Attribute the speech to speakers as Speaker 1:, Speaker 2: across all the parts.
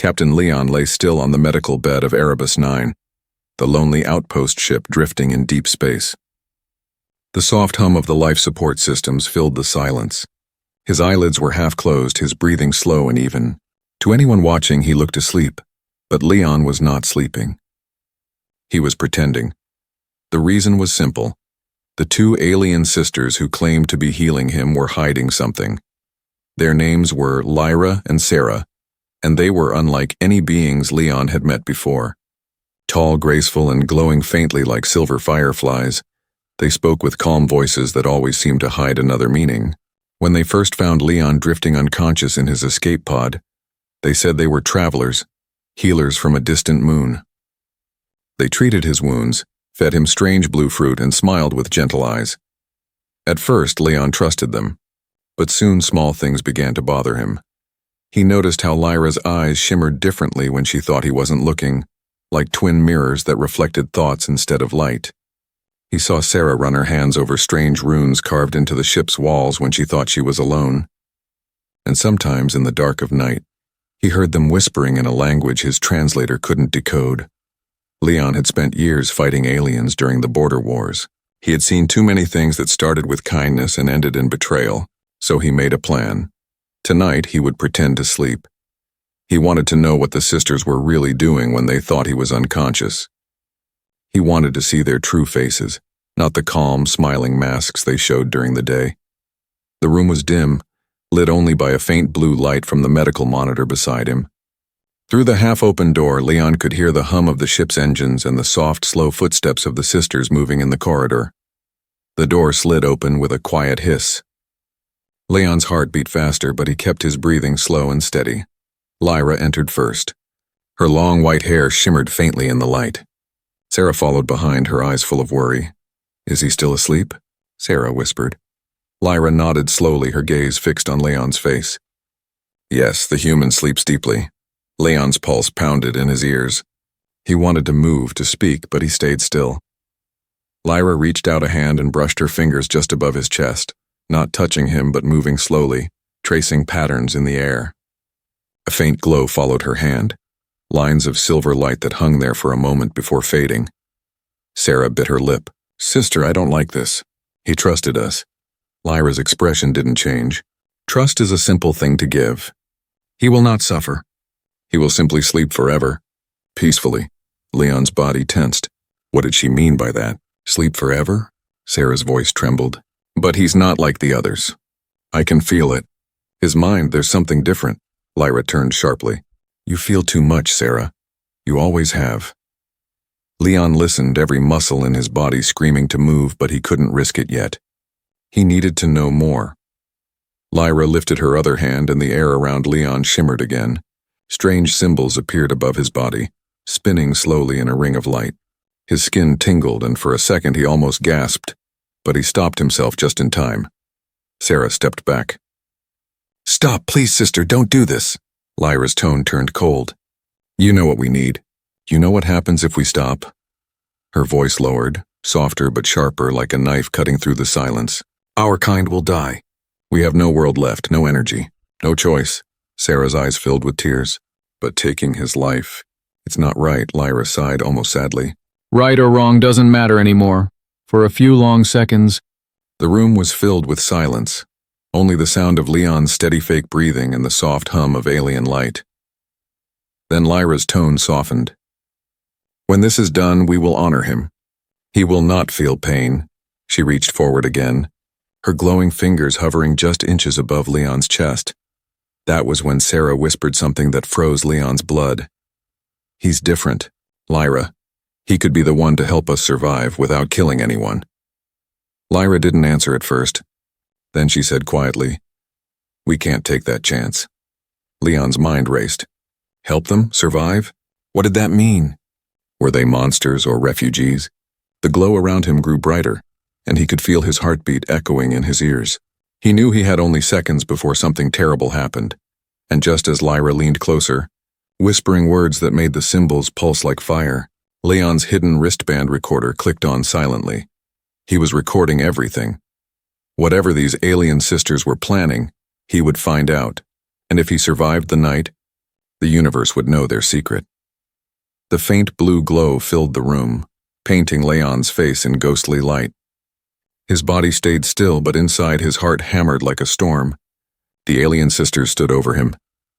Speaker 1: Captain Leon lay still on the medical bed of Erebus 9, the lonely outpost ship drifting in deep space. The soft hum of the life support systems filled the silence. His eyelids were half closed, his breathing slow and even. To anyone watching, he looked asleep, but Leon was not sleeping. He was pretending. The reason was simple. The two alien sisters who claimed to be healing him were hiding something. Their names were Lyra and Sarah, and they were unlike any beings Leon had met before. Tall, graceful, and glowing faintly like silver fireflies, they spoke with calm voices that always seemed to hide another meaning. When they first found Leon drifting unconscious in his escape pod, they said they were travelers, healers from a distant moon. They treated his wounds, fed him strange blue fruit, and smiled with gentle eyes. At first, Leon trusted them, but soon small things began to bother him. He noticed how Lyra's eyes shimmered differently when she thought he wasn't looking, like twin mirrors that reflected thoughts instead of light. He saw Sarah run her hands over strange runes carved into the ship's walls when she thought she was alone. And sometimes, in the dark of night, he heard them whispering in a language his translator couldn't decode. Leon had spent years fighting aliens during the border wars. He had seen too many things that started with kindness and ended in betrayal, so he made a plan. Tonight, he would pretend to sleep. He wanted to know what the sisters were really doing when they thought he was unconscious. He wanted to see their true faces, not the calm, smiling masks they showed during the day. The room was dim, lit only by a faint blue light from the medical monitor beside him. Through the half-open door, Leon could hear the hum of the ship's engines and the soft, slow footsteps of the sisters moving in the corridor. The door slid open with a quiet hiss. Leon's heart beat faster, but he kept his breathing slow and steady. Lyra entered first. Her long white hair shimmered faintly in the light. Sarah followed behind, her eyes full of worry. "Is he still asleep?" Sarah whispered. Lyra nodded slowly, her gaze fixed on Leon's face. Yes, the human sleeps deeply. Leon's pulse pounded in his ears. He wanted to move, to speak, but he stayed still. Lyra reached out a hand and brushed her fingers just above his chest, not touching him but moving slowly, tracing patterns in the air. A faint glow followed her hand, lines of silver light that hung there for a moment before fading. Sarah bit her lip. "Sister, I don't like this. He trusted us." Lyra's expression didn't change. "Trust is a simple thing to give. He will not suffer. He will simply sleep forever." Peacefully. Leon's body tensed. What did she mean by that? Sleep forever? Sarah's voice trembled. "But he's not like the others. I can feel it. His mind, there's something different." Lyra turned sharply. "You feel too much, Sarah. You always have." Leon listened, every muscle in his body screaming to move, but he couldn't risk it yet. He needed to know more. Lyra lifted her other hand and the air around Leon shimmered again. Strange symbols appeared above his body, spinning slowly in a ring of light. His skin tingled, and for a second he almost gasped, but he stopped himself just in time. Sarah stepped back. "Stop, please, sister, don't do this." Lyra's tone turned cold. "You know what we need. You know what happens if we stop?" Her voice lowered, softer but sharper, like a knife cutting through the silence. "Our kind will die. We have no world left, no energy, no choice." Sarah's eyes filled with tears. "But taking his life, it's not right," Lyra sighed almost sadly.
Speaker 2: "Right or wrong doesn't matter anymore." For a few long seconds,
Speaker 1: the room was filled with silence, only the sound of Leon's steady fake breathing and the soft hum of alien light. Then Lyra's tone softened. "When this is done, we will honor him. He will not feel pain." She reached forward again, her glowing fingers hovering just inches above Leon's chest. That was when Sarah whispered something that froze Leon's blood. "He's different, Lyra. He could be the one to help us survive without killing anyone." Lyra didn't answer at first. Then she said quietly, "We can't take that chance." Leon's mind raced. Help them? Survive? What did that mean? Were they monsters or refugees? The glow around him grew brighter, and he could feel his heartbeat echoing in his ears. He knew he had only seconds before something terrible happened, and just as Lyra leaned closer, whispering words that made the symbols pulse like fire, Leon's hidden wristband recorder clicked on silently. He was recording everything. Whatever these alien sisters were planning, he would find out, and if he survived the night, The universe would know their secret. The faint blue glow filled the room, painting Leon's face in ghostly light. His body stayed still, but inside his heart hammered like a storm. The alien sisters stood over him,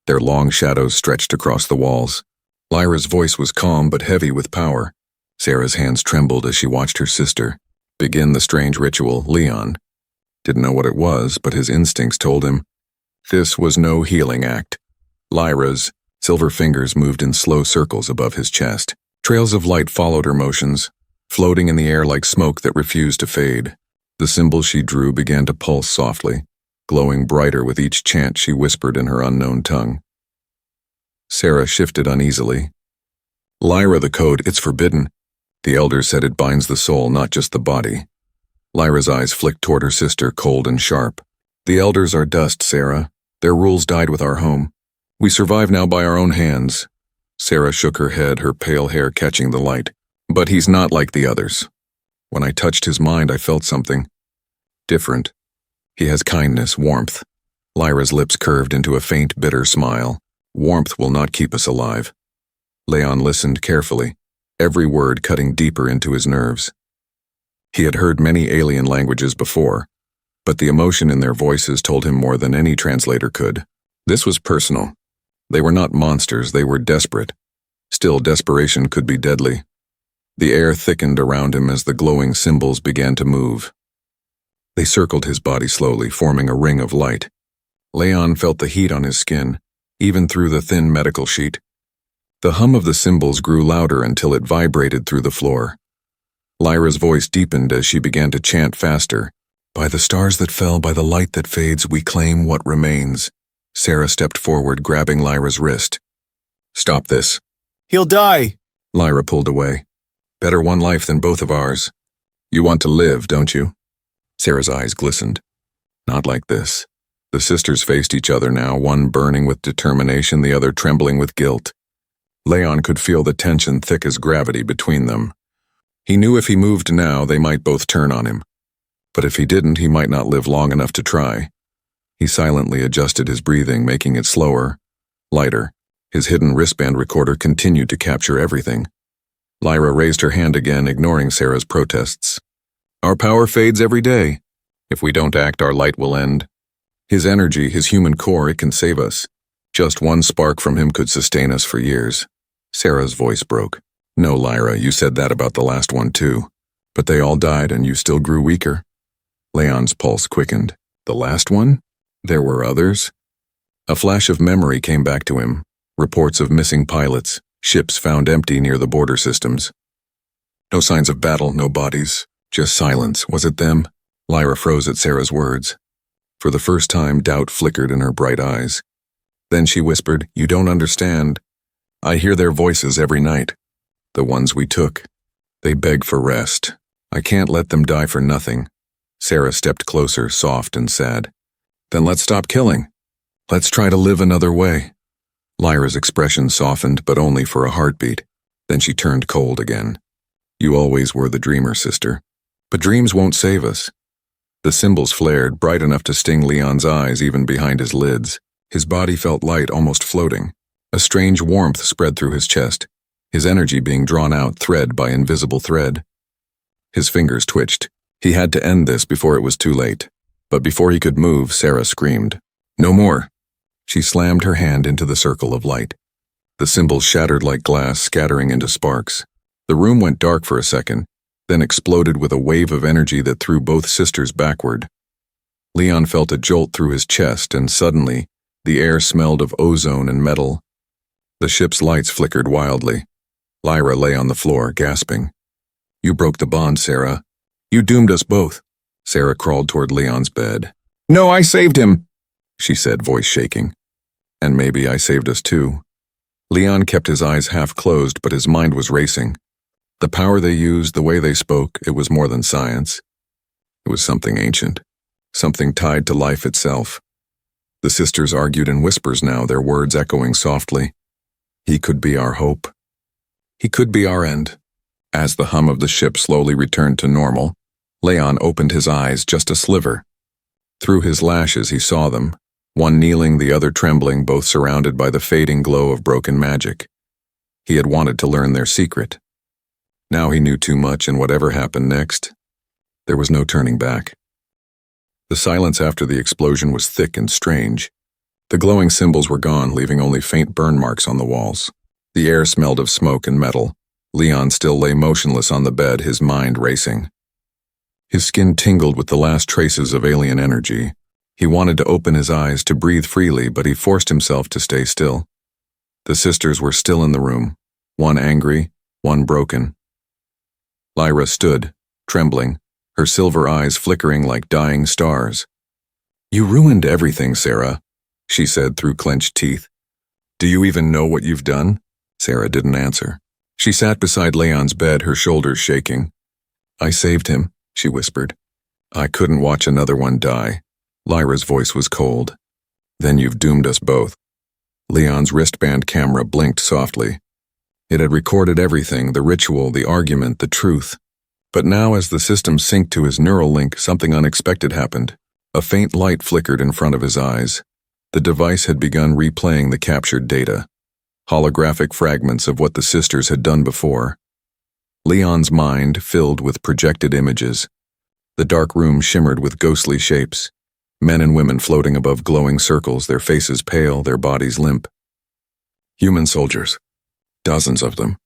Speaker 1: their long shadows stretched across the walls. Lyra's voice was calm but heavy with power. Sarah's hands trembled as she watched her sister begin the strange ritual. Leon didn't know what it was, but his instincts told him this was no healing act. Lyra's silver fingers moved in slow circles above his chest. Trails of light followed her motions, floating in the air like smoke that refused to fade. The symbols she drew began to pulse softly, glowing brighter with each chant she whispered in her unknown tongue. Sarah shifted uneasily. Lyra, the code, it's forbidden. The elders said it binds the soul, not just the body. Lyra's eyes flicked toward her sister, cold and sharp. The elders are dust, Sarah. Their rules died with our home. We survive now by our own hands. Sarah shook her head, her pale hair catching the light. But he's not like the others. When I touched his mind, I felt something different. He has kindness, warmth. Lyra's lips curved into a faint, bitter smile. Warmth will not keep us alive. Leon listened carefully, every word cutting deeper into his nerves. He had heard many alien languages before, but the emotion in their voices told him more than any translator could. This was personal. They were not monsters, they were desperate. Still, desperation could be deadly. The air thickened around him as the glowing symbols began to move. They circled his body slowly, forming a ring of light. Leon felt the heat on his skin, even through the thin medical sheet. The hum of the symbols grew louder until it vibrated through the floor. Lyra's voice deepened as she began to chant faster. By the stars that fell, by the light that fades, we claim what remains. Sarah stepped forward, grabbing Lyra's wrist. Stop this.
Speaker 3: He'll die.
Speaker 1: Lyra pulled away. Better one life than both of ours. You want to live, don't you? Sarah's eyes glistened. Not like this. The sisters faced each other now, one burning with determination, the other trembling with guilt. Leon could feel the tension thick as gravity between them. He knew if he moved now, they might both turn on him. But if he didn't, he might not live long enough to try. He silently adjusted his breathing, making it slower, lighter. His hidden wristband recorder continued to capture everything. Lyra raised her hand again, ignoring Sarah's protests. Our power fades every day. If we don't act, our light will end. His energy, his human core, it can save us. Just one spark from him could sustain us for years. Sarah's voice broke. No, Lyra, you said that about the last one too. But they all died and you still grew weaker. Leon's pulse quickened. The last one? There were others? A flash of memory came back to him. Reports of missing pilots, ships found empty near the border systems. No signs of battle, no bodies, just silence. Was it them? Lyra froze at Sarah's words. For the first time, doubt flickered in her bright eyes. Then she whispered, You don't understand. I hear their voices every night. The ones we took. They beg for rest. I can't let them die for nothing. Sarah stepped closer, soft and sad. Then let's stop killing. Let's try to live another way. Lyra's expression softened, but only for a heartbeat. Then she turned cold again. You always were the dreamer, sister. But dreams won't save us. The symbols flared, bright enough to sting Leon's eyes even behind his lids. His body felt light, almost floating. A strange warmth spread through his chest, his energy being drawn out thread by invisible thread. His fingers twitched. He had to end this before it was too late. But before he could move, Sarah screamed. No more. She slammed her hand into the circle of light. The symbols shattered like glass, scattering into sparks. The room went dark for a second, then exploded with a wave of energy that threw both sisters backward. Leon felt a jolt through his chest, and suddenly, the air smelled of ozone and metal. The ship's lights flickered wildly. Lyra lay on the floor, gasping. You broke the bond, Sarah. You doomed us both. Sarah crawled toward Leon's bed. No, I saved him, she said, voice shaking. And maybe I saved us too. Leon kept his eyes half closed, but his mind was racing. The power they used, the way they spoke, it was more than science. It was something ancient, something tied to life itself. The sisters argued in whispers now, their words echoing softly. He could be our hope. He could be our end. As the hum of the ship slowly returned to normal, Leon opened his eyes just a sliver. Through his lashes he saw them, one kneeling, the other trembling, both surrounded by the fading glow of broken magic. He had wanted to learn their secret. Now he knew too much, and whatever happened next, there was no turning back. The silence after the explosion was thick and strange. The glowing symbols were gone, leaving only faint burn marks on the walls. The air smelled of smoke and metal. Leon still lay motionless on the bed, his mind racing. His skin tingled with the last traces of alien energy. He wanted to open his eyes, to breathe freely, but he forced himself to stay still. The sisters were still in the room, one angry, one broken. Lyra stood, trembling, her silver eyes flickering like dying stars. "You ruined everything, Sarah," she said through clenched teeth. "Do you even know what you've done?" Sarah didn't answer. She sat beside Leon's bed, her shoulders shaking. "I saved him," she whispered. "I couldn't watch another one die." Lyra's voice was cold. "Then you've doomed us both." Leon's wristband camera blinked softly. It had recorded everything, the ritual, the argument, the truth. But now, as the system synced to his neural link, something unexpected happened. A faint light flickered in front of his eyes. The device had begun replaying the captured data. Holographic fragments of what the sisters had done before. Leon's mind filled with projected images. The dark room shimmered with ghostly shapes. Men and women floating above glowing circles, their faces pale, their bodies limp. Human soldiers. Dozens of them.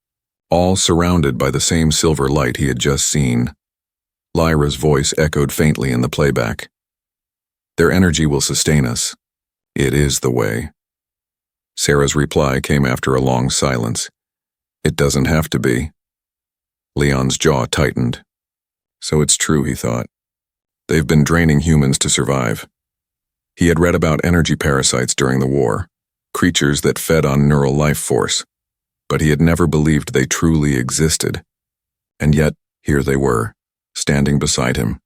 Speaker 1: All surrounded by the same silver light he had just seen. Lyra's voice echoed faintly in the playback. "Their energy will sustain us. It is the way." Sarah's reply came after a long silence. "It doesn't have to be." Leon's jaw tightened. So it's true, he thought. They've been draining humans to survive. He had read about energy parasites during the war, creatures that fed on neural life force, but he had never believed they truly existed. And yet, here they were, standing beside him.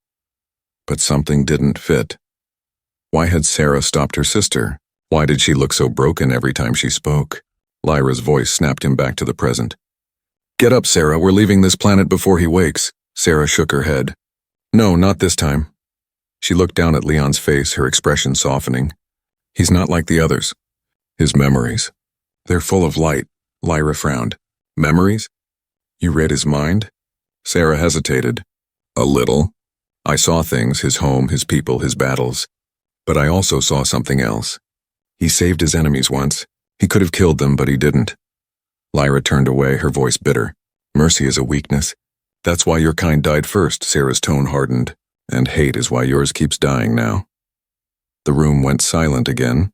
Speaker 1: But something didn't fit. Why had Sarah stopped her sister? Why did she look so broken every time she spoke? Lyra's voice snapped him back to the present. "Get up, Sarah, we're leaving this planet before he wakes." Sarah shook her head. "No, not this time." She looked down at Leon's face, her expression softening. "He's not like the others. His memories. They're full of light." Lyra frowned. "Memories? You read his mind?" Sarah hesitated. "A little. I saw things, his home, his people, his battles. But I also saw something else. He saved his enemies once. He could have killed them, but he didn't." Lyra turned away, her voice bitter. "Mercy is a weakness. That's why your kind died first," Sarah's tone hardened. "And hate is why yours keeps dying now." The room went silent again.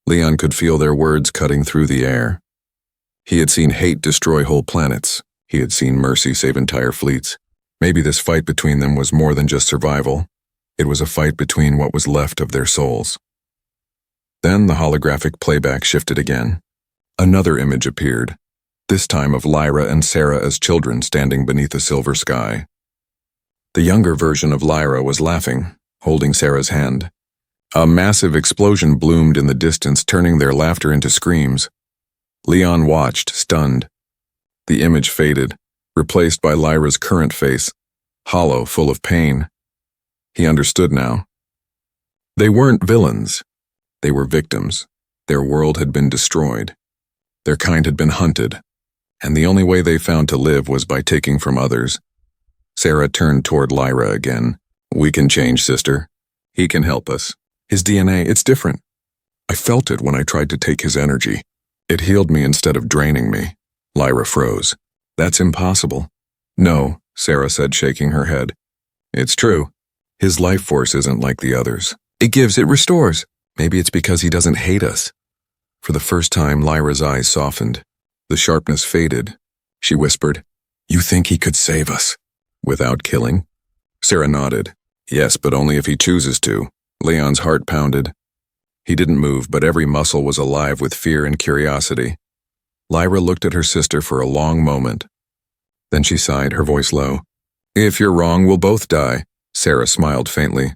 Speaker 1: Leon could feel their words cutting through the air. He had seen hate destroy whole planets. He had seen mercy save entire fleets. Maybe this fight between them was more than just survival. It was a fight between what was left of their souls. Then the holographic playback shifted again. Another image appeared, this time of Lyra and Sarah as children standing beneath a silver sky. The younger version of Lyra was laughing, holding Sarah's hand. A massive explosion bloomed in the distance, turning their laughter into screams. Leon watched, stunned. The image faded, replaced by Lyra's current face, hollow, full of pain. He understood now. They weren't villains. They were victims. Their world had been destroyed. Their kind had been hunted, and the only way they found to live was by taking from others. Sarah turned toward Lyra again. "We can change, sister. He can help us. His DNA, it's different. I felt it when I tried to take his energy. It healed me instead of draining me." Lyra froze. "That's impossible." "No," Sarah said, shaking her head. "It's true. His life force isn't like the others. It restores. Maybe it's because he doesn't hate us." For the first time, Lyra's eyes softened. The sharpness faded. She whispered, "You think he could save us?" "Without killing?" Sarah nodded. "Yes, but only if he chooses to." Leon's heart pounded. He didn't move, but every muscle was alive with fear and curiosity. Lyra looked at her sister for a long moment. Then she sighed, her voice low. "If you're wrong, we'll both die." Sarah smiled faintly.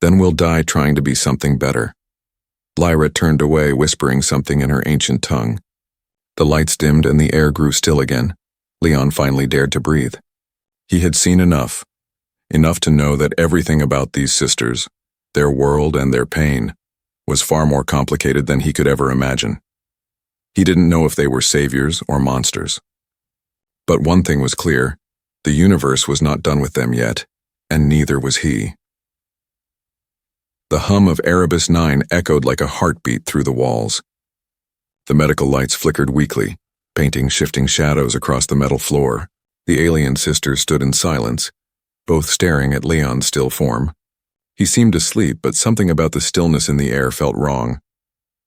Speaker 1: "Then we'll die trying to be something better." Lyra turned away, whispering something in her ancient tongue. The lights dimmed and the air grew still again. Leon finally dared to breathe. He had seen enough. Enough to know that everything about these sisters, their world and their pain, was far more complicated than he could ever imagine. He didn't know if they were saviors or monsters. But one thing was clear: the universe was not done with them yet, and neither was he. The hum of Erebus 9 echoed like a heartbeat through the walls. The medical lights flickered weakly, painting shifting shadows across the metal floor. The alien sisters stood in silence, both staring at Leon's still form. He seemed asleep, but something about the stillness in the air felt wrong.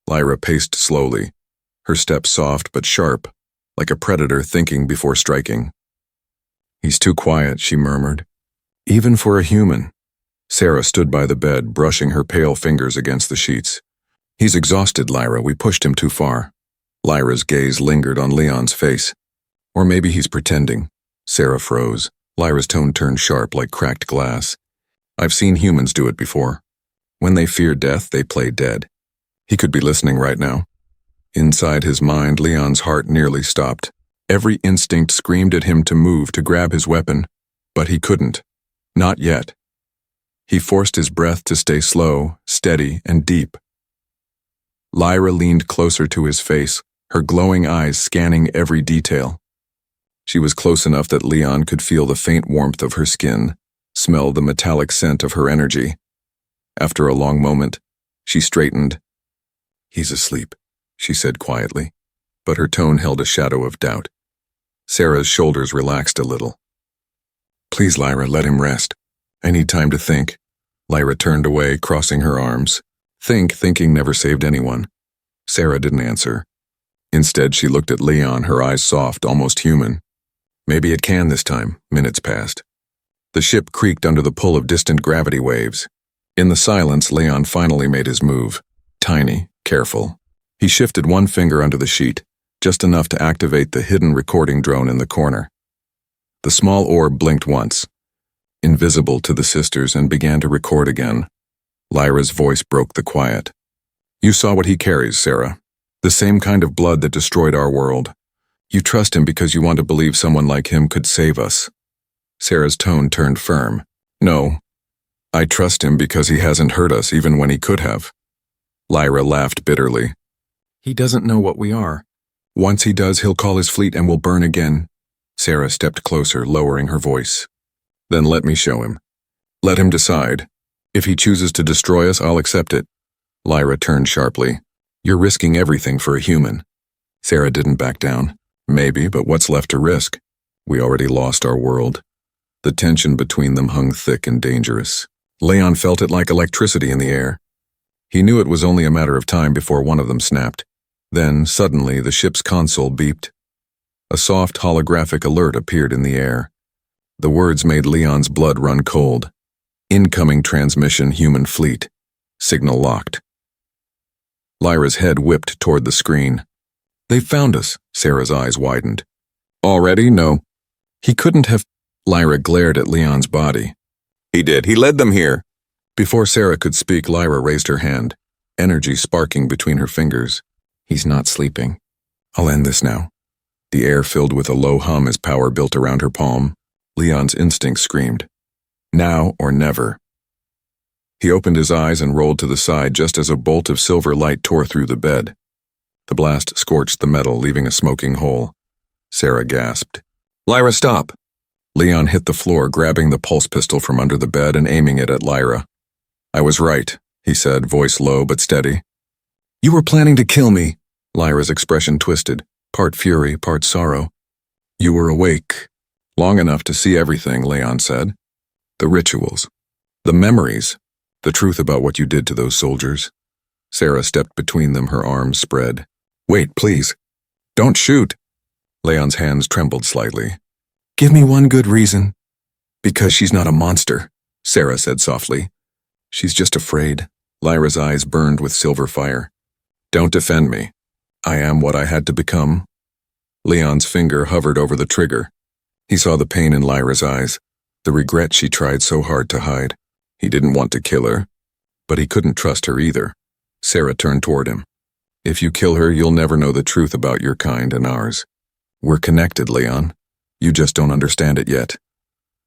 Speaker 1: Lyra paced slowly, her steps soft but sharp, like a predator thinking before striking. "He's too quiet," she murmured. "Even for a human." Sarah stood by the bed, brushing her pale fingers against the sheets. "He's exhausted, Lyra. We pushed him too far." Lyra's gaze lingered on Leon's face. "Or maybe he's pretending." Sarah froze. Lyra's tone turned sharp like cracked glass. "I've seen humans do it before. When they fear death, they play dead." He could be listening right now. Inside his mind, Leon's heart nearly stopped. Every instinct screamed at him to move, to grab his weapon. But he couldn't. Not yet. He forced his breath to stay slow, steady, and deep. Lyra leaned closer to his face, her glowing eyes scanning every detail. She was close enough that Leon could feel the faint warmth of her skin, smell the metallic scent of her energy. After a long moment, she straightened. "He's asleep," she said quietly, but her tone held a shadow of doubt. Sarah's shoulders relaxed a little. "Please, Lyra, let him rest. I need time to think." Lyra turned away, crossing her arms. Thinking never saved anyone. Sarah didn't answer. Instead, she looked at Leon, her eyes soft, almost human. "Maybe it can this time." Minutes passed. The ship creaked under the pull of distant gravity waves. In the silence, Leon finally made his move. Tiny, careful. He shifted one finger under the sheet, just enough to activate the hidden recording drone in the corner. The small orb blinked once, invisible to the sisters, and began to record again. Lyra's voice broke the quiet. "You saw what he carries, Sarah. The same kind of blood that destroyed our world. You trust him because you want to believe someone like him could save us." Sarah's tone turned firm. "No, I trust him because he hasn't hurt us even when he could have." Lyra laughed bitterly. "He doesn't know what we are. Once he does, he'll call his fleet and we'll burn again." Sarah stepped closer, lowering her voice. "Then let me show him. Let him decide. If he chooses to destroy us, I'll accept it." Lyra turned sharply. "You're risking everything for a human." Sarah didn't back down. "Maybe, but what's left to risk? We already lost our world." The tension between them hung thick and dangerous. Leon felt it like electricity in the air. He knew it was only a matter of time before one of them snapped. Then, suddenly, the ship's console beeped. A soft holographic alert appeared in the air. The words made Leon's blood run cold. "Incoming transmission, human fleet. Signal locked." Lyra's head whipped toward the screen. "They found us." Sarah's eyes widened. "Already? No. He couldn't have..." Lyra glared at Leon's body. "He did. He led them here." Before Sarah could speak, Lyra raised her hand, energy sparking between her fingers. "He's not sleeping. I'll end this now." The air filled with a low hum as power built around her palm. Leon's instinct screamed, "Now or never." He opened his eyes and rolled to the side just as a bolt of silver light tore through the bed. The blast scorched the metal, leaving a smoking hole. Sarah gasped. "Lyra, stop!" Leon hit the floor, grabbing the pulse pistol from under the bed and aiming it at Lyra. "I was right," he said, voice low but steady. "You were planning to kill me." Lyra's expression twisted, part fury, part sorrow. "You were awake long enough to see everything," Leon said. "The rituals, the memories, the truth about what you did to those soldiers." Sarah stepped between them, her arms spread. "Wait, please. Don't shoot." Leon's hands trembled slightly. "Give me one good reason." "Because she's not a monster," Sarah said softly. "She's just afraid." Lyra's eyes burned with silver fire. "Don't defend me. I am what I had to become." Leon's finger hovered over the trigger. He saw the pain in Lyra's eyes, the regret she tried so hard to hide. He didn't want to kill her, but he couldn't trust her either. Sarah turned toward him. "If you kill her, you'll never know the truth about your kind and ours. We're connected, Leon. You just don't understand it yet."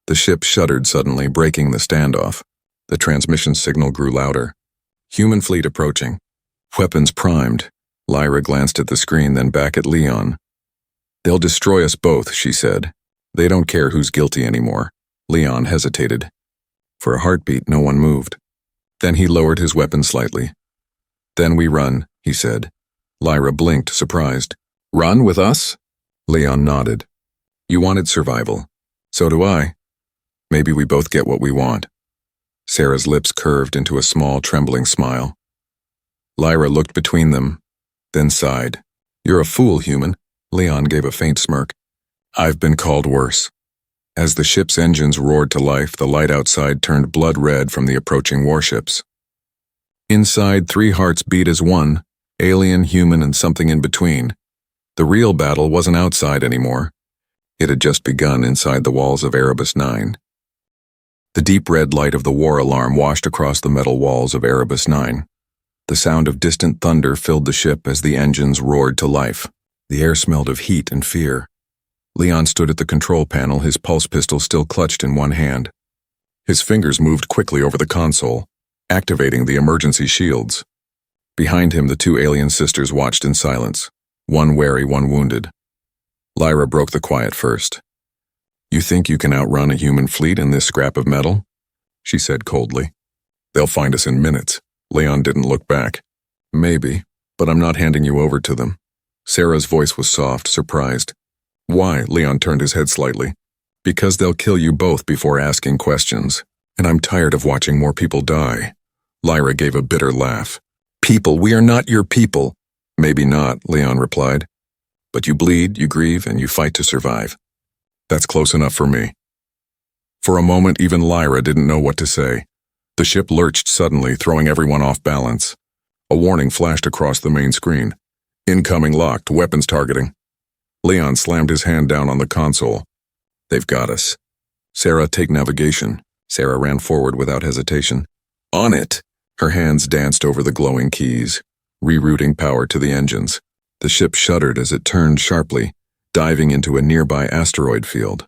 Speaker 1: The ship shuddered suddenly, breaking the standoff. The transmission signal grew louder. "Human fleet approaching." Weapons primed. Lyra glanced at the screen, then back at Leon. They'll destroy us both, she said. They don't care who's guilty anymore. Leon hesitated. For a heartbeat, no one moved. Then he lowered his weapon slightly. Then we run, he said. Lyra blinked, surprised. Run with us? Leon nodded. You wanted survival. So do I. Maybe we both get what we want. Sarah's lips curved into a small, trembling smile. Lyra looked between them, then sighed. You're a fool, human. Leon gave a faint smirk. I've been called worse. As the ship's engines roared to life, the light outside turned blood red from the approaching warships. Inside, 3 hearts beat as one, alien, human, and something in between. The real battle wasn't outside anymore. It had just begun inside the walls of Erebus 9. The deep red light of the war alarm washed across the metal walls of Erebus 9. The sound of distant thunder filled the ship as the engines roared to life. The air smelled of heat and fear. Leon stood at the control panel, his pulse pistol still clutched in one hand. His fingers moved quickly over the console, activating the emergency shields. Behind him, the 2 alien sisters watched in silence, one wary, one wounded. Lyra broke the quiet first. You think you can outrun a human fleet in this scrap of metal? She said coldly. They'll find us in minutes. Leon didn't look back. Maybe, but I'm not handing you over to them. Sarah's voice was soft, surprised. Why? Leon turned his head slightly. Because they'll kill you both before asking questions, and I'm tired of watching more people die. Lyra gave a bitter laugh. People, we are not your people. Maybe not, Leon replied. But you bleed, you grieve, and you fight to survive. That's close enough for me. For a moment, even Lyra didn't know what to say. The ship lurched suddenly, throwing everyone off balance. A warning flashed across the main screen. Incoming locked, weapons targeting. Leon slammed his hand down on the console. They've got us. Sarah, take navigation. Sarah ran forward without hesitation. On it! Her hands danced over the glowing keys, rerouting power to the engines. The ship shuddered as it turned sharply, diving into a nearby asteroid field.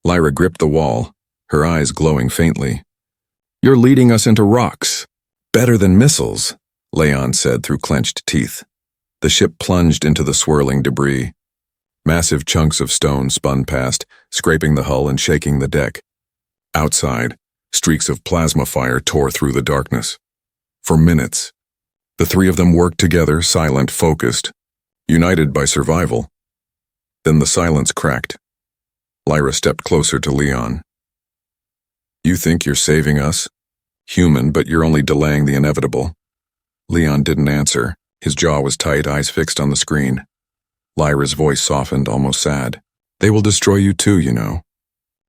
Speaker 1: Lyra gripped the wall, her eyes glowing faintly. You're leading us into rocks. Better than missiles, Leon said through clenched teeth. The ship plunged into the swirling debris. Massive chunks of stone spun past, scraping the hull and shaking the deck. Outside, streaks of plasma fire tore through the darkness. For minutes, the 3 of them worked together, silent, focused, united by survival. Then the silence cracked. Lyra stepped closer to Leon. You think you're saving us? Human, but you're only delaying the inevitable. Leon didn't answer. His jaw was tight, eyes fixed on the screen. Lyra's voice softened, almost sad. They will destroy you too, you know.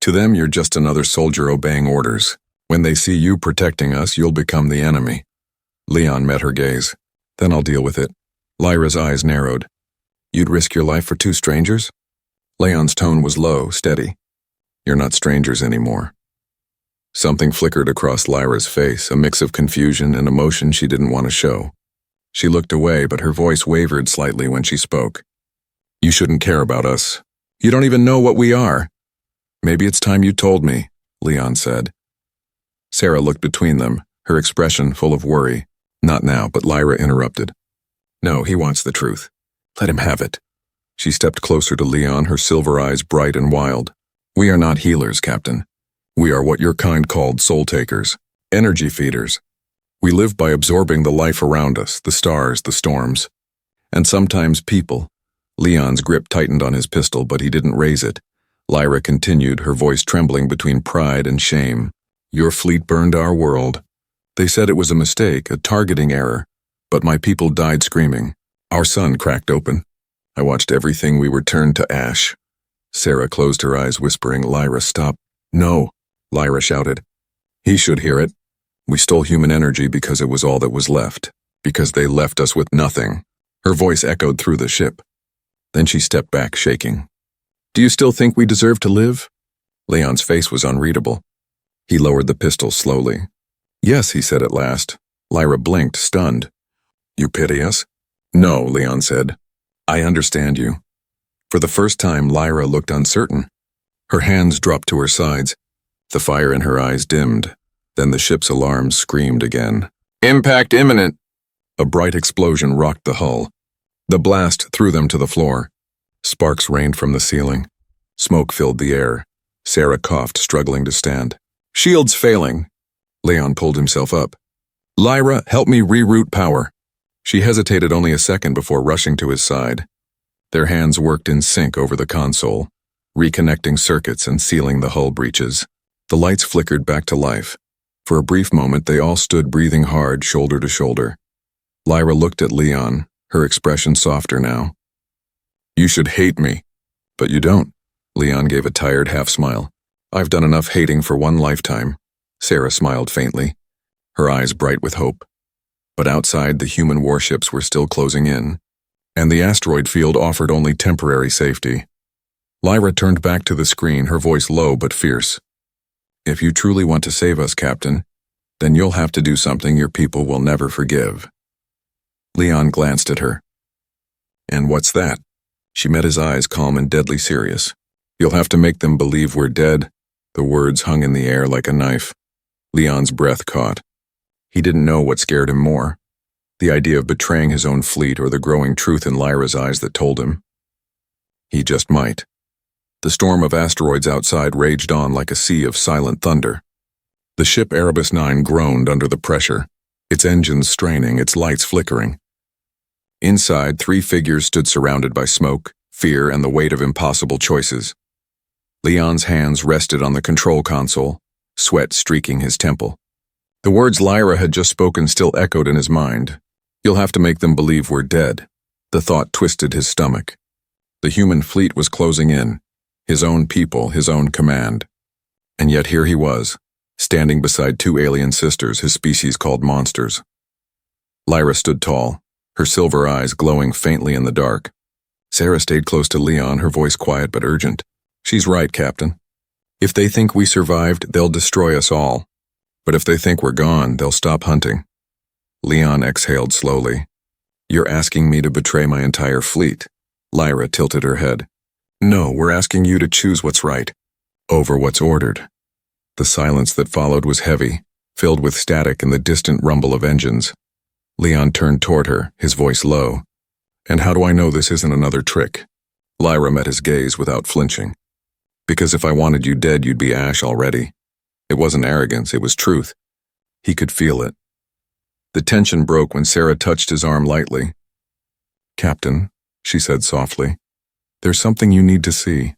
Speaker 1: To them, you're just another soldier obeying orders. When they see you protecting us, you'll become the enemy. Leon met her gaze. Then I'll deal with it. Lyra's eyes narrowed. You'd risk your life for 2 strangers? Leon's tone was low, steady. You're not strangers anymore. Something flickered across Lyra's face, a mix of confusion and emotion she didn't want to show. She looked away, but her voice wavered slightly when she spoke. You shouldn't care about us. You don't even know what we are. Maybe it's time you told me, Leon said. Sarah looked between them, her expression full of worry. Not now, but Lyra interrupted. No, he wants the truth. Let him have it. She stepped closer to Leon, her silver eyes bright and wild. We are not healers, Captain. We are what your kind called soul takers, energy feeders. We live by absorbing the life around us, the stars, the storms, and sometimes people. Leon's grip tightened on his pistol, but he didn't raise it. Lyra continued, her voice trembling between pride and shame. Your fleet burned our world. They said it was a mistake, a targeting error, but my people died screaming. Our sun cracked open. I watched everything we were turned to ash. Sarah closed her eyes, whispering, Lyra, stop. No, Lyra shouted. He should hear it. We stole human energy because it was all that was left, because they left us with nothing. Her voice echoed through the ship. Then she stepped back, shaking. Do you still think we deserve to live? Leon's face was unreadable. He lowered the pistol slowly. Yes, he said at last. Lyra blinked, stunned. You pity us? No, Leon said. I understand you. For the first time, Lyra looked uncertain. Her hands dropped to her sides. The fire in her eyes dimmed. Then the ship's alarms screamed again. Impact imminent. A bright explosion rocked the hull. The blast threw them to the floor. Sparks rained from the ceiling. Smoke filled the air. Sarah coughed, struggling to stand. "Shield's failing." Leon pulled himself up. "Lyra, help me reroute power." She hesitated only a second before rushing to his side. Their hands worked in sync over the console, reconnecting circuits and sealing the hull breaches. The lights flickered back to life. For a brief moment, they all stood breathing hard, shoulder to shoulder. Lyra looked at Leon, her expression softer now. "You should hate me, but you don't." Leon gave a tired half-smile. "I've done enough hating for one lifetime." Sarah smiled faintly, her eyes bright with hope. But outside, the human warships were still closing in, and the asteroid field offered only temporary safety. Lyra turned back to the screen, her voice low but fierce. "If you truly want to save us, Captain, then you'll have to do something your people will never forgive." Leon glanced at her. "And what's that?" She met his eyes, calm and deadly serious. "You'll have to make them believe we're dead." The words hung in the air like a knife. Leon's breath caught. He didn't know what scared him more, the idea of betraying his own fleet or the growing truth in Lyra's eyes that told him. He just might. The storm of asteroids outside raged on like a sea of silent thunder. The ship Erebus 9 groaned under the pressure, its engines straining, its lights flickering. Inside, 3 figures stood surrounded by smoke, fear, and the weight of impossible choices. Leon's hands rested on the control console, sweat streaking his temple. The words Lyra had just spoken still echoed in his mind. "You'll have to make them believe we're dead." The thought twisted his stomach. The human fleet was closing in, his own people, his own command. And yet here he was, standing beside 2 alien sisters his species called monsters. Lyra stood tall, her silver eyes glowing faintly in the dark. Sarah stayed close to Leon, her voice quiet but urgent. "She's right, Captain. If they think we survived, they'll destroy us all. But if they think we're gone, they'll stop hunting." Leon exhaled slowly. "You're asking me to betray my entire fleet." Lyra tilted her head. "No, we're asking you to choose what's right over what's ordered." The silence that followed was heavy, filled with static and the distant rumble of engines. Leon turned toward her, his voice low. "And how do I know this isn't another trick?" Lyra met his gaze without flinching. "Because if I wanted you dead, you'd be ash already." It wasn't arrogance, it was truth. He could feel it. The tension broke when Sarah touched his arm lightly. "Captain," she said softly, "there's something you need to see."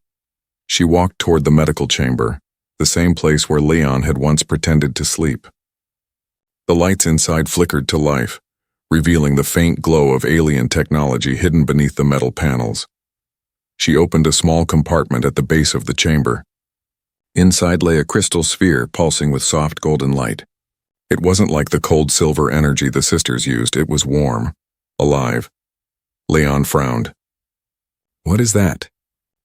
Speaker 1: She walked toward the medical chamber, the same place where Leon had once pretended to sleep. The lights inside flickered to life, revealing the faint glow of alien technology hidden beneath the metal panels. She opened a small compartment at the base of the chamber. Inside lay a crystal sphere pulsing with soft golden light. It wasn't like the cold silver energy the sisters used, it was warm, alive. Leon frowned. "What is that?"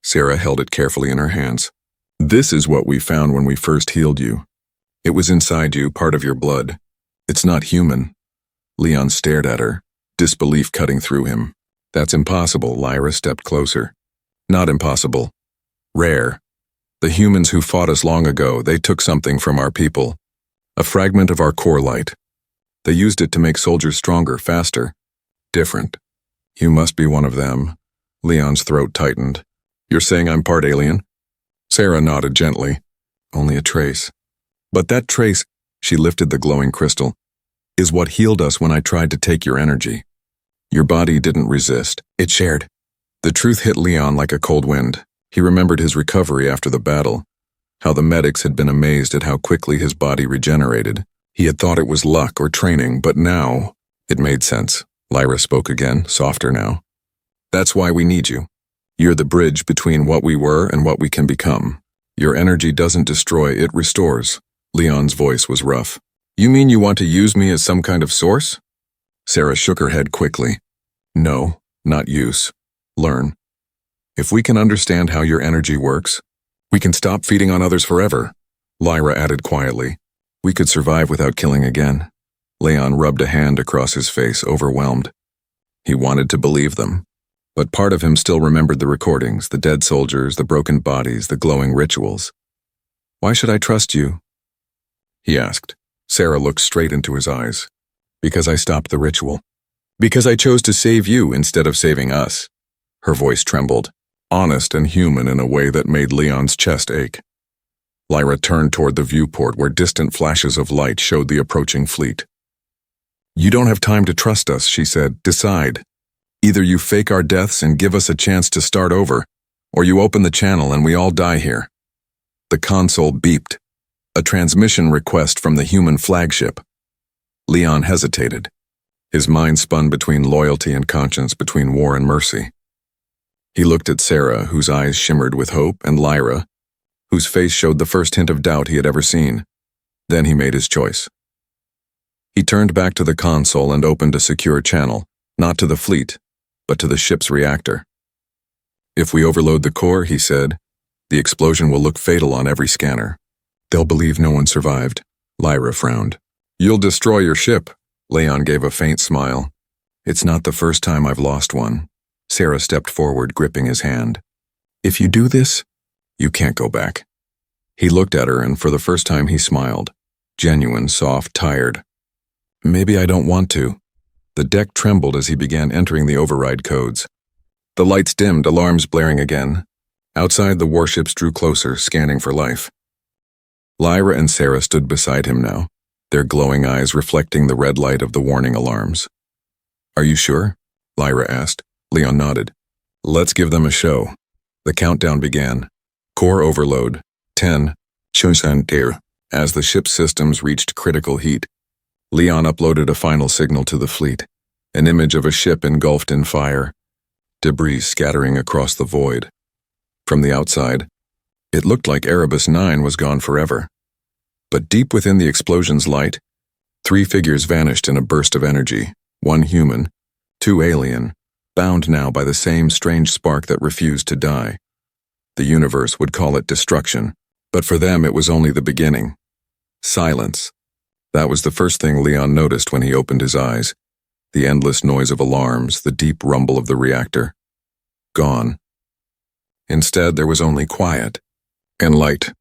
Speaker 1: Sarah held it carefully in her hands. "This is what we found when we first healed you. It was inside you, part of your blood. It's not human." Leon stared at her, disbelief cutting through him. "That's impossible." Lyra stepped closer. "Not impossible. Rare. The humans who fought us long ago, they took something from our people. A fragment of our core light. They used it to make soldiers stronger, faster. Different. You must be one of them." Leon's throat tightened. "You're saying I'm part alien?" Sarah nodded gently. "Only a trace. But that trace," she lifted the glowing crystal, "is what healed us when I tried to take your energy. Your body didn't resist. It shared." The truth hit Leon like a cold wind. He remembered his recovery after the battle, how the medics had been amazed at how quickly his body regenerated. He had thought it was luck or training, but now it made sense. Lyra spoke again, softer now. "That's why we need you. You're the bridge between what we were and what we can become. Your energy doesn't destroy, it restores." Leon's voice was rough. "You mean you want to use me as some kind of source?" Sarah shook her head quickly. "No, not use. Learn. If we can understand how your energy works, we can stop feeding on others forever." Lyra added quietly. "We could survive without killing again." Leon rubbed a hand across his face, overwhelmed. He wanted to believe them, but part of him still remembered the recordings, the dead soldiers, the broken bodies, the glowing rituals. "Why should I trust you?" he asked. Sarah looked straight into his eyes. "Because I stopped the ritual. Because I chose to save you instead of saving us. Her voice trembled, honest and human in a way that made Leon's chest ache. Lyra turned toward the viewport where distant flashes of light showed the approaching fleet. You don't have time to trust us, she said. Decide. Either you fake our deaths and give us a chance to start over, or you open the channel and we all die here. The console beeped. A transmission request from the human flagship. Leon hesitated. His mind spun between loyalty and conscience, between war and mercy. He looked at Sarah, whose eyes shimmered with hope, and Lyra, whose face showed the first hint of doubt he had ever seen. Then he made his choice. He turned back to the console and opened a secure channel, not to the fleet, but to the ship's reactor. If we overload the core, he said, the explosion will look fatal on every scanner. They'll believe no one survived. Lyra frowned. You'll destroy your ship. Leon gave a faint smile. It's not the first time I've lost one. Sarah stepped forward, gripping his hand. If you do this, you can't go back. He looked at her, and for the first time he smiled. Genuine, soft, tired. Maybe I don't want to. The deck trembled as he began entering the override codes. The lights dimmed, alarms blaring again. Outside, the warships drew closer, scanning for life. Lyra and Sarah stood beside him now, their glowing eyes reflecting the red light of the warning alarms. Are you sure? Lyra asked. Leon nodded. Let's give them a show. The countdown began. Core overload. 10. As the ship's systems reached critical heat, Leon uploaded a final signal to the fleet, an image of a ship engulfed in fire, debris scattering across the void. From the outside, it looked like Erebus 9 was gone forever. But deep within the explosion's light, 3 figures vanished in a burst of energy, 1 human, 2 alien, bound now by the same strange spark that refused to die. The universe would call it destruction, but for them it was only the beginning. Silence. That was the first thing Leon noticed when he opened his eyes. The endless noise of alarms, the deep rumble of the reactor. Gone. Instead, there was only quiet and light.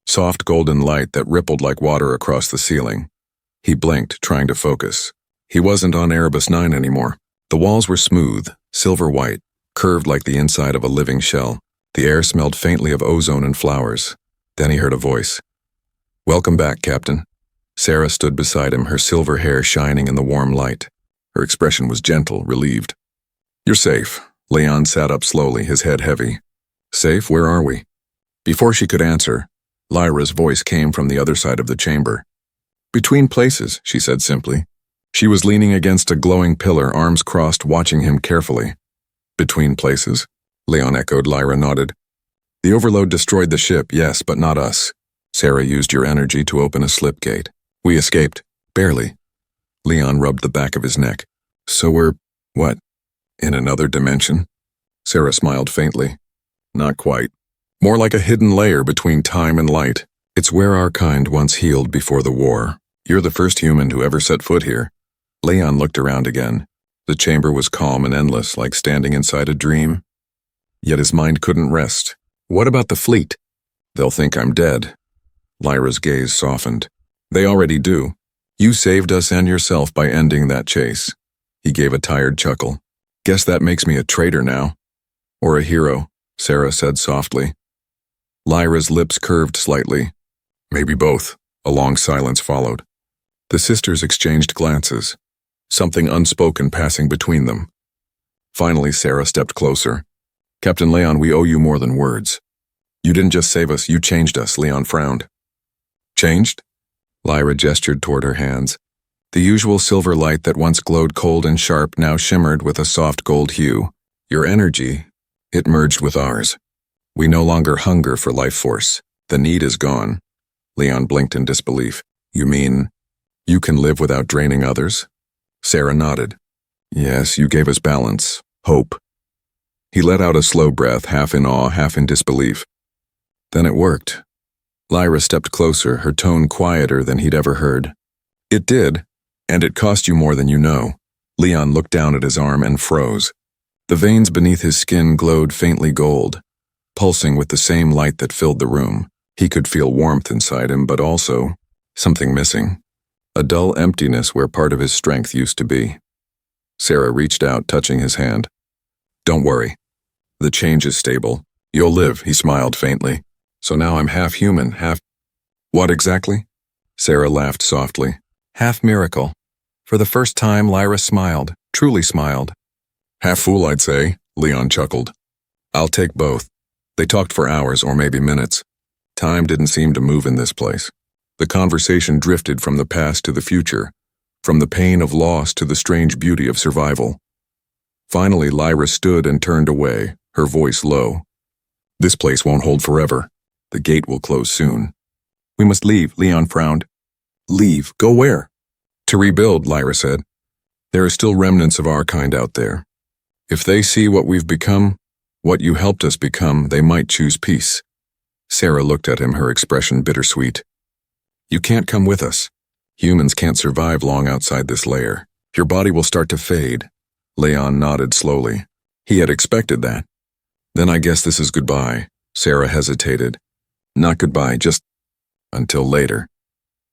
Speaker 1: Soft golden light that rippled like water across the ceiling. He blinked, trying to focus. He wasn't on Erebus 9 anymore. The walls were smooth, silver white, curved like the inside of a living shell. The air smelled faintly of ozone and flowers. Then he heard a voice. Welcome back, Captain. Sarah stood beside him, her silver hair shining in the warm light. Her expression was gentle, relieved. You're safe. Leon sat up slowly, his head heavy. Safe? Where are we? Before she could answer, Lyra's voice came from the other side of the chamber. Between places, she said simply. She was leaning against a glowing pillar, arms crossed, watching him carefully. Between places? Leon echoed. Lyra nodded. The overload destroyed the ship, yes, but not us. Sarah used your energy to open a slip gate. We escaped. Barely. Leon rubbed the back of his neck. So we're, what, in another dimension? Sarah smiled faintly. Not quite. More like a hidden layer between time and light. It's where our kind once healed before the war. You're the first human who ever set foot here. Leon looked around again. The chamber was calm and endless, like standing inside a dream. Yet his mind couldn't rest. What about the fleet? They'll think I'm dead. Lyra's gaze softened. They already do. You saved us and yourself by ending that chase. He gave a tired chuckle. Guess that makes me a traitor now. Or a hero, Sarah said softly. Lyra's lips curved slightly. Maybe both. A long silence followed. The sisters exchanged glances, something unspoken passing between them. Finally, Sarah stepped closer. Captain Leon, we owe you more than words. You didn't just save us, you changed us, Leon frowned. Changed? Lyra gestured toward her hands. The usual silver light that once glowed cold and sharp now shimmered with a soft gold hue. Your energy, it merged with ours. We no longer hunger for life force. The need is gone. Leon blinked in disbelief. You mean, you can live without draining others? Sarah nodded. Yes, you gave us balance, hope. He let out a slow breath, half in awe, half in disbelief. Then it worked. Lyra stepped closer, her tone quieter than he'd ever heard. It did, and it cost you more than you know. Leon looked down at his arm and froze. The veins beneath his skin glowed faintly gold, pulsing with the same light that filled the room. He could feel warmth inside him, but also something missing. A dull emptiness where part of his strength used to be. Sarah reached out, touching his hand. Don't worry. The change is stable. You'll live, he smiled faintly. So now I'm half human, half... What exactly? Sarah laughed softly. Half miracle. For the first time, Lyra smiled, truly smiled. Half fool, I'd say, Leon chuckled. I'll take both. They talked for hours or maybe minutes. Time didn't seem to move in this place. The conversation drifted from the past to the future, from the pain of loss to the strange beauty of survival. Finally, Lyra stood and turned away, her voice low. This place won't hold forever. The gate will close soon. We must leave, Leon frowned. Leave? Go where? To rebuild, Lyra said. There are still remnants of our kind out there. If they see what we've become, what you helped us become, they might choose peace. Sarah looked at him, her expression bittersweet. You can't come with us. Humans can't survive long outside this lair. Your body will start to fade. Leon nodded slowly. He had expected that. Then I guess this is goodbye. Sarah hesitated. Not goodbye, just until later.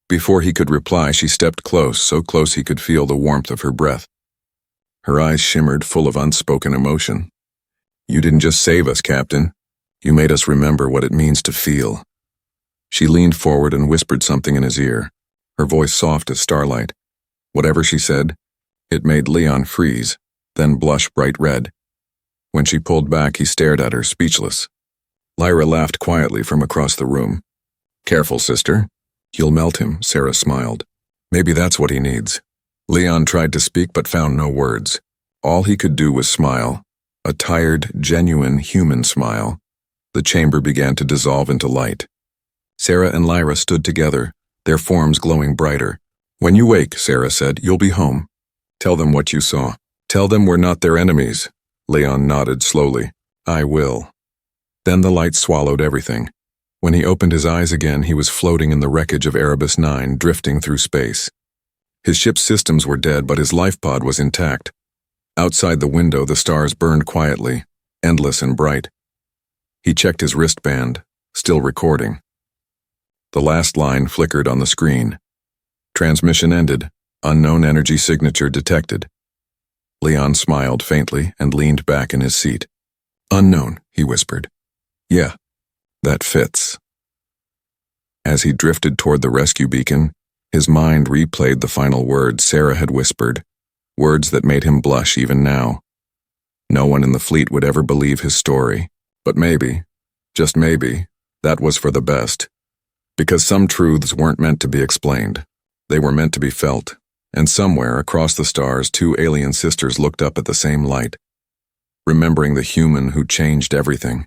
Speaker 1: Before he could reply, she stepped close, so close he could feel the warmth of her breath. Her eyes shimmered, full of unspoken emotion. You didn't just save us, Captain. You made us remember what it means to feel. She leaned forward and whispered something in his ear, her voice soft as starlight. Whatever she said, it made Leon freeze, then blush bright red. When she pulled back, he stared at her, speechless. Lyra laughed quietly from across the room. Careful, sister. You'll melt him, Sarah smiled. Maybe that's what he needs. Leon tried to speak but found no words. All he could do was smile, a tired, genuine, human smile. The chamber began to dissolve into light. Sarah and Lyra stood together, their forms glowing brighter. When you wake, Sarah said, you'll be home. Tell them what you saw. Tell them we're not their enemies. Leon nodded slowly. I will. Then the light swallowed everything. When he opened his eyes again, he was floating in the wreckage of Erebus 9, drifting through space. His ship's systems were dead, but his life pod was intact. Outside the window, the stars burned quietly, endless and bright. He checked his wristband, still recording. The last line flickered on the screen. Transmission ended. Unknown energy signature detected. Leon smiled faintly and leaned back in his seat. Unknown, he whispered. Yeah, that fits. As he drifted toward the rescue beacon, his mind replayed the final words Sarah had whispered, words that made him blush even now. No one in the fleet would ever believe his story, but maybe, just maybe, that was for the best. Because some truths weren't meant to be explained. They were meant to be felt, and somewhere across the stars 2 alien sisters looked up at the same light, remembering the human who changed everything.